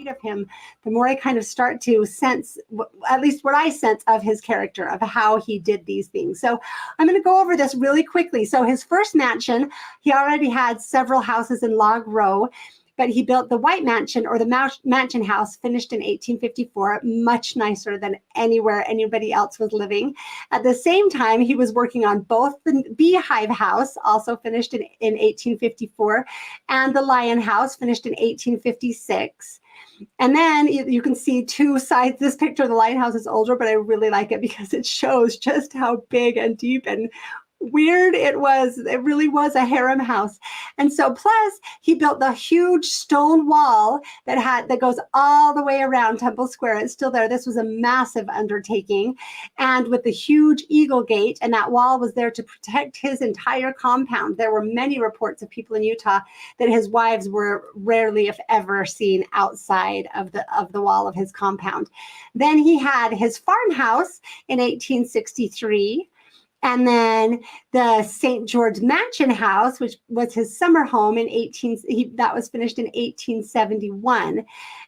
of him, the more I kind of start to sense, at least what I sense of his character, of how he did these things. So I'm going to go over this really quickly. So his first mansion, he already had several houses in Log Row, but he built the White Mansion, or the Mansion House, finished in 1854, much nicer than anywhere anybody else was living. At the same time, he was working on both the Beehive House, also finished in 1854, and the Lion House, finished in 1856. And then you can see two sides. This picture of the lighthouse is older, but I really like it because it shows just how big and deep and weird it was. It really was a harem house. And so plus he built the huge stone wall that goes all the way around Temple Square. It's still there. This was a massive undertaking, and with the huge eagle gate, and that wall was there to protect his entire compound. There were many reports of people in Utah that his wives were rarely, if ever, seen outside of the wall of his compound. Then he had his farmhouse in 1863. And then the St. George Mansion House, which was his summer home that was finished in 1871.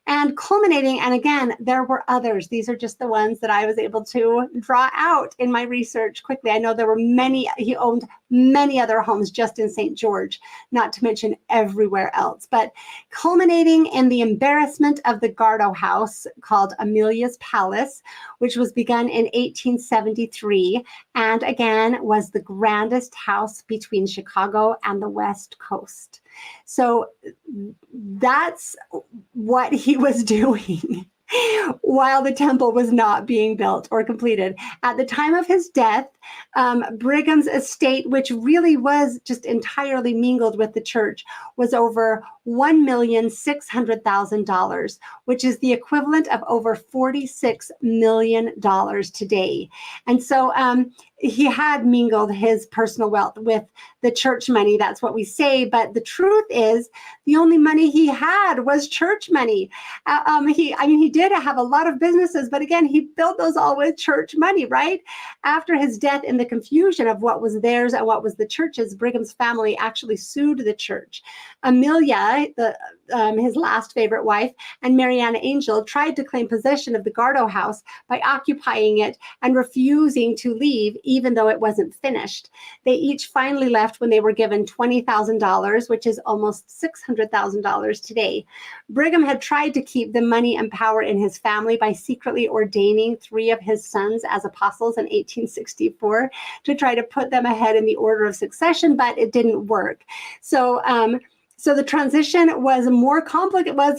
And culminating, and again, there were others. These are just the ones that I was able to draw out in my research quickly. I know there were many, he owned many other homes just in St. George, not to mention everywhere else. But culminating in the embarrassment of the Gardo House, called Amelia's Palace, which was begun in 1873, and again was the grandest house between Chicago and the West Coast. So that's what he was doing while the temple was not being built or completed. At the time of his death, Brigham's estate, which really was just entirely mingled with the church, was over $1,600,000, which is the equivalent of over $46 million today. And so he had mingled his personal wealth with the church money. That's what we say. But the truth is, the only money he had was church money. He did have a lot of businesses, but again, he built those all with church money, right? After his death, in the confusion of what was theirs and what was the church's, Brigham's family actually sued the church. Amelia, his last favorite wife, and Mariana Angel tried to claim possession of the Gardo House by occupying it and refusing to leave, even though it wasn't finished. They each finally left when they were given $20,000, which is almost $600,000 today. Brigham had tried to keep the money and power in his family by secretly ordaining 3 of his sons as apostles in 1864 to try to put them ahead in the order of succession, but it didn't work. So the transition was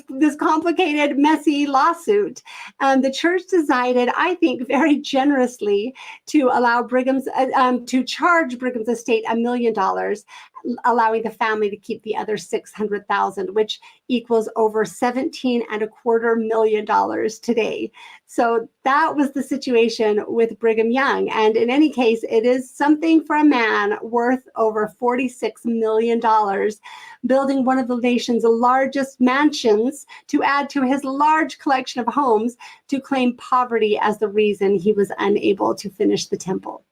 this complicated, messy lawsuit. The church decided, I think, very generously to allow to charge Brigham's estate $1 million, allowing the family to keep the other $600,000, which equals over $17.25 million today. So that was the situation with Brigham Young. And in any case, it is something for a man worth over $46 million, building one of the nation's largest mansions to add to his large collection of homes, to claim poverty as the reason he was unable to finish the temple.